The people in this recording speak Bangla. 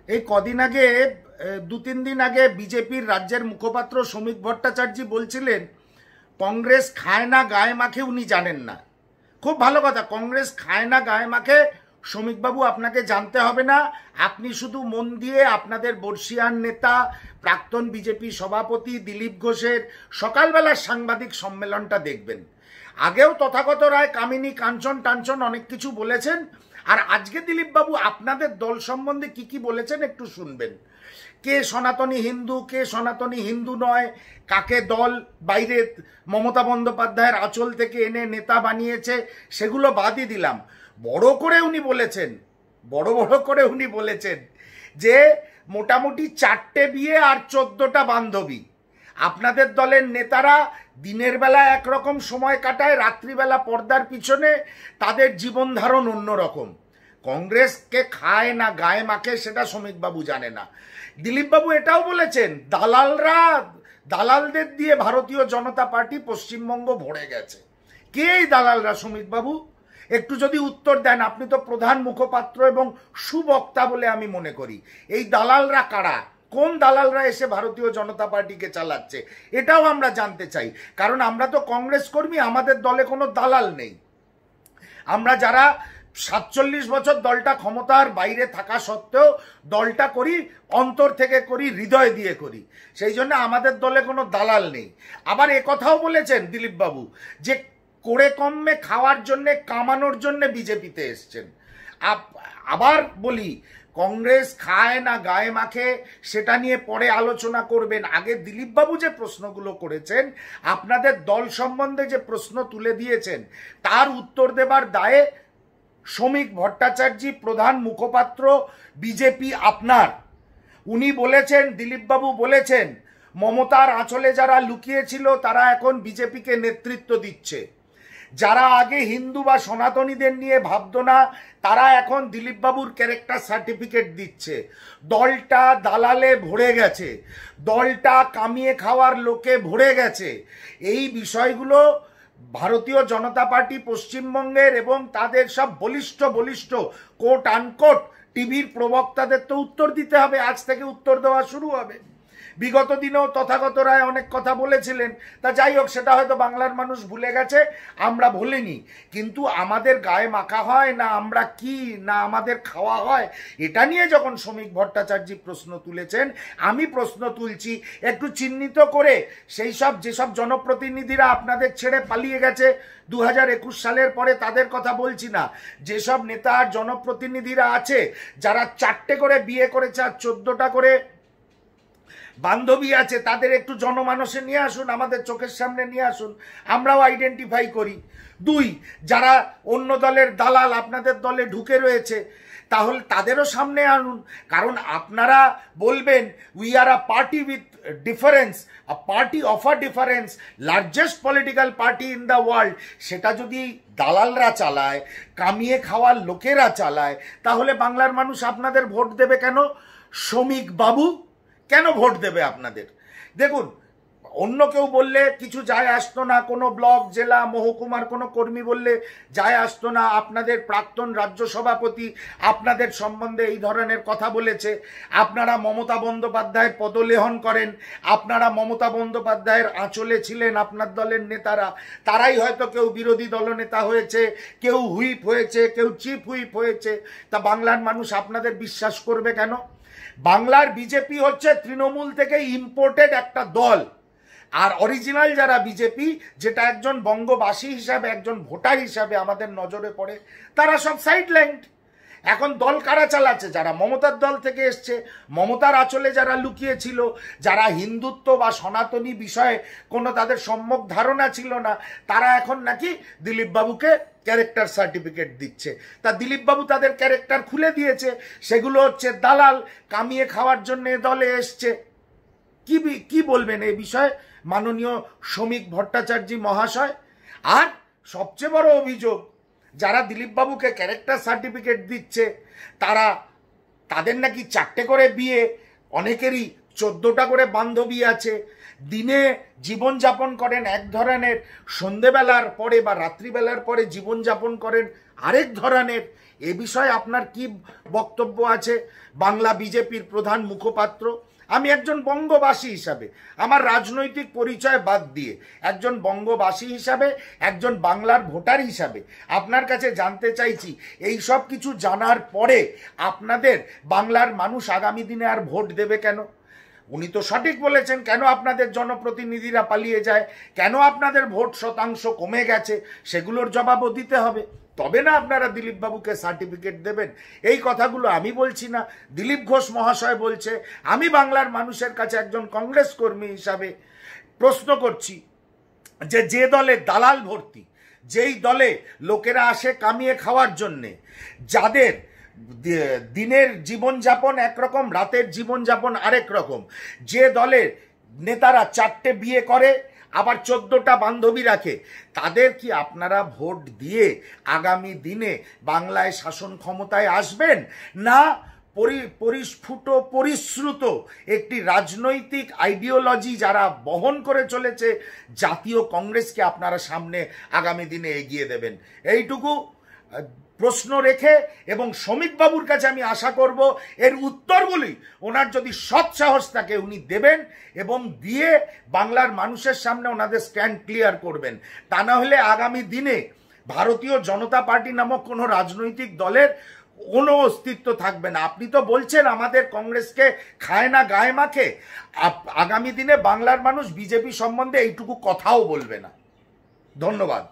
এই কদিন আগে 2-3 দিন আগে বিজেপির রাজ্যের মুখপাত্র শ্রমিক ভট্টাচার্য বলছিলেন কংগ্রেস খায় না গায়ে মাখে, উনি জানেন না। খুব ভালো কথা, কংগ্রেস খায় না গায়ে মাখে শ্রমিকবাবু আপনাকে জানতে হবে না। আপনি শুধু মন দিয়ে আপনাদের বর্ষিয়ান নেতা প্রাক্তন বিজেপি সভাপতি দিলীপ ঘোষের সকালবেলার সাংবাদিক সম্মেলনটা দেখবেন। আগেও তথাগত রায়, কামিনী, কাঞ্চন টাঞ্চন অনেক কিছু বলেছেন, আর আজকে দিলীপবাবু আপনাদের দল সম্বন্ধে কি কি বলেছেন একটু শুনবেন। কে সনাতনী হিন্দু, কে সনাতনী হিন্দু নয়, কাকে দল বাইরে মমতা বন্দ্যোপাধ্যায়ের আঁচল থেকে এনে নেতা বানিয়েছে, সেগুলো বাদই দিলাম। বড় করে উনি বলেছেন যে মোটামুটি 4টে বিয়ে আর 14টা বান্ধবী। আপনাদের দলের নেতারা দিনের বেলা একরকম সময় কাটায়, রাত্রিবেলা পর্দার পিছনে তাদের জীবন ধারণ অন্যরকম। কংগ্রেসকে খায় না গায়ে মাখে সেটা শ্রমিকবাবু জানে না। দিলীপবাবু এটাও বলেছেন দালালদের দিয়ে ভারতীয় জনতা পার্টি পশ্চিমবঙ্গ ভরে গেছে। কে এই দালালরা শ্রমিকবাবু? একটু যদি উত্তর দেন, আপনি তো প্রধান মুখপাত্র এবং সুবক্তা বলে আমি মনে করি। এই দালালরা কারা? কোন দালালরা এসে ভারতীয় জনতা পার্টিকে চালাচ্ছে এটাও আমরা জানতে চাই, কারণ আমরা তো কংগ্রেস কর্মী, আমাদের দলে কোনো দালাল নেই। আমরা যারা 47 বছর দলটা ক্ষমতার বাইরে থাকা সত্ত্বেও দলটা করি, অন্তর থেকে করি, হৃদয় দিয়ে করি, সেই জন্য আমাদের দলে কোনো দালাল নেই। আবার কথাও বলেছেন দিলীপবাবু যে করে কমে খাওয়ার জন্যে, কামানোর জন্যে বিজেপিতে এসছেন। আবার বলি, কংগ্রেস খায় না গায়ে মাখে সেটা নিয়ে পরে আলোচনা করবেন। আগে দিলীপবাবু যে প্রশ্নগুলো করেছেন, আপনাদের দল সম্বন্ধে যে প্রশ্ন তুলে দিয়েছেন, তার উত্তর দেবার দায়ে শ্রমিক ভট্টাচার্য প্রধান মুখপাত্র বিজেপি আপনার। উনি বলেছেন, দিলীপবাবু বলেছেন, মমতার আঁচলে যারা লুকিয়েছিল তারা এখন বিজেপিকে নেতৃত্ব দিচ্ছে। যারা আগে হিন্দু বা সনাতনীদের নিয়ে ভাবতো না, তারা এখন দিলীপবাবুর ক্যারেক্টার সার্টিফিকেট দিচ্ছে। দলটা দালালে ভরে গেছে, দলটা কামিয়ে খাওয়ার লোকে ভরে গেছে। এই বিষয়গুলো ভারতীয় জনতা পার্টি পশ্চিমবঙ্গের এবং তাদের সব বলিষ্ঠ কোট আনকোট টিভির প্রবক্তাদের তো উত্তর দিতে হবে। আজ থেকে উত্তর দেওয়া শুরু হবে। বিগত দিনেও তথাগত রায় অনেক কথা বলেছিলেন, তা যাই হোক, সেটা হয়তো বাংলার মানুষ ভুলে গেছে, আমরা ভুলিনি। কিন্তু আমাদের গায়ে মাখা হয় না, আমরা কি না আমাদের খাওয়া হয়, এটা নিয়ে যখন শ্রমিক ভট্টাচার্য প্রশ্ন তুলেছেন, আমি প্রশ্ন তুলছি একটু চিহ্নিত করে। সেই সব যেসব জনপ্রতিনিধিরা আপনাদের ছেড়ে পালিয়ে গেছে 2021 সালের পরে, তাদের কথা বলছি না। যেসব নেতা আর জনপ্রতিনিধিরা আছে যারা 4টে করে বিয়ে করেছে আর 14টা করে বান্ধবী আছে, তাদের একটু জনমানসে নিয়ে আসুন, আমাদের চোখের সামনে নিয়ে আসুন, আমরাও আইডেন্টিফাই করি। 2, যারা অন্য দলের দালাল আপনাদের দলে ঢুকে রয়েছে, তাহলে তাদেরও সামনে আনুন। কারণ আপনারা বলবেন we are a party with difference, a party of a difference, largest political party in the world. সেটা যদি দালালরা চালায়, কামিয়ে খাওয়ার লোকেরা চালায়, তাহলে বাংলার মানুষ আপনাদের ভোট দেবে কেন? শ্রমিক বাবু কেন ভোট দেবে আপনাদের? দেখুন, অন্য কেউ বললে কিছু যায় আসতো না, কোনো ব্লক, জেলা, মহকুমার কোনো কর্মী বললে যায় আসতো না। আপনাদের প্রাক্তন রাজ্য সভাপতি আপনাদের সম্বন্ধে এই ধরনের কথা বলেছে। আপনারা মমতা বন্দ্যোপাধ্যায়ের পদলেহন করেন, আপনারা মমতা বন্দ্যোপাধ্যায়ের আঁচলে ছিলেন, আপনার দলের নেতারা, তারাই হয়তো কেউ বিরোধী দলনেতা হয়েছে, কেউ হুইপ হয়েছে, কেউ চিফ হুইপ হয়েছে। তা বাংলার মানুষ আপনাদের বিশ্বাস করবে কেন? বাংলার বিজেপি হচ্ছে তৃণমূল থেকে ইম্পোর্টেড একটা দল, আর অরিজিনাল যারা বিজেপি, যেটা একজন বঙ্গবাসী হিসাবে, একজন ভোটার হিসাবে আমাদের নজরে পড়ে, তারা সব সাইডলাইন্ড। এখন দল কারা চালাচ্ছে? যারা মমতার দল থেকে এসছে, মমতার আঁচলে যারা লুকিয়েছিল, যারা হিন্দুত্ব বা সনাতনী বিষয়ে কোনো তাদের সম্যক ধারণা ছিল না, তারা এখন নাকি দিলীপবাবুকে ক্যারেক্টার সার্টিফিকেট দিচ্ছে। তা দিলীপবাবু তাদের ক্যারেক্টার খুলে দিয়েছে, সেগুলো হচ্ছে দালাল, কামিয়ে খাওয়ার জন্য দলে এসছে। কি বলবেন এই বিষয়ে মাননীয় শ্রমিক ভট্টাচার্য মহাশয়? আর সবচেয়ে বড় অভিযোগ, যারা দিলীপবাবুকে ক্যারেক্টার সার্টিফিকেট দিচ্ছে, তাদের নাকি 4টে করে বিয়ে, অনেকেরই 14টা করে বান্ধবী আছে, দিনে জীবনযাপন করেন এক ধরনের, সন্ধেবেলার পরে বা রাত্রিবেলার পরে জীবনযাপন করেন আরেক ধরনের। এ বিষয়ে আপনার কি বক্তব্য আছে? বাংলা বিজেপির প্রধান মুখপাত্র, আমি একজন বঙ্গবাসী হিসাবে, আমার রাজনৈতিক পরিচয় বাদ দিয়ে একজন বঙ্গবাসী হিসাবে, একজন বাংলার ভোটার হিসাবে আপনার কাছে জানতে চাইছি, এই সব কিছু জানার পরে আপনাদের বাংলার মানুষ আগামী দিনে আর ভোট দেবে কেন? উনি তো সঠিক বলেছেন, কেন আপনাদের জনপ্রতিনিধিরা পালিয়ে যায়, কেন আপনাদের ভোট শতাংশ কমে গেছে, সেগুলোর জবাবও দিতে হবে। তবে না আপনারা দিলীপ বাবুকে সার্টিফিকেট দেবেন। এই কথাগুলো আমি বলছি না, দিলীপ ঘোষ মহাশয় বলছে। আমি বাংলার মানুষের কাছে একজন কংগ্রেস কর্মী হিসাবে প্রশ্ন করছি যে, যে দলে দালাল ভর্তি, যেই দলে লোকেরা আসে কামিয়ে খাওয়ার জন্যে, যাদের দিনের জীবনযাপন একরকম, রাতের জীবনযাপন আরেক রকম, যে দলের নেতারা 4টে বিয়ে করে আবার 14টা বান্ধবী রাখে, তাদের কি আপনারা ভোট দিয়ে আগামী দিনে বাংলায় শাসন ক্ষমতায় আসবেন? না পরিস্ফুট পরিশ্রুত একটি রাজনৈতিক আইডিওলজি যারা বহন করে চলেছে জাতীয় কংগ্রেসকে আপনারা সামনে আগামী দিনে এগিয়ে দেবেন? এইটুকু প্রশ্ন রেখে, এবং শ্রমিকবাবুর কাছে আমি আশা করব এর উত্তরগুলি ওনার যদি সৎ সাহস থাকে উনি দেবেন, এবং দিয়ে বাংলার মানুষের সামনে ওনাদের স্ট্যান্ড ক্লিয়ার করবেন। তা না হলে আগামী দিনে ভারতীয় জনতা পার্টি নামক কোনো রাজনৈতিক দলের কোনো অস্তিত্ব থাকবে না। আপনি তো বলছেন আমাদের কংগ্রেসকে খায় না গায়ে মাখে, আগামী দিনে বাংলার মানুষ বিজেপি সম্বন্ধে এইটুকু কথাও বলবে না। ধন্যবাদ।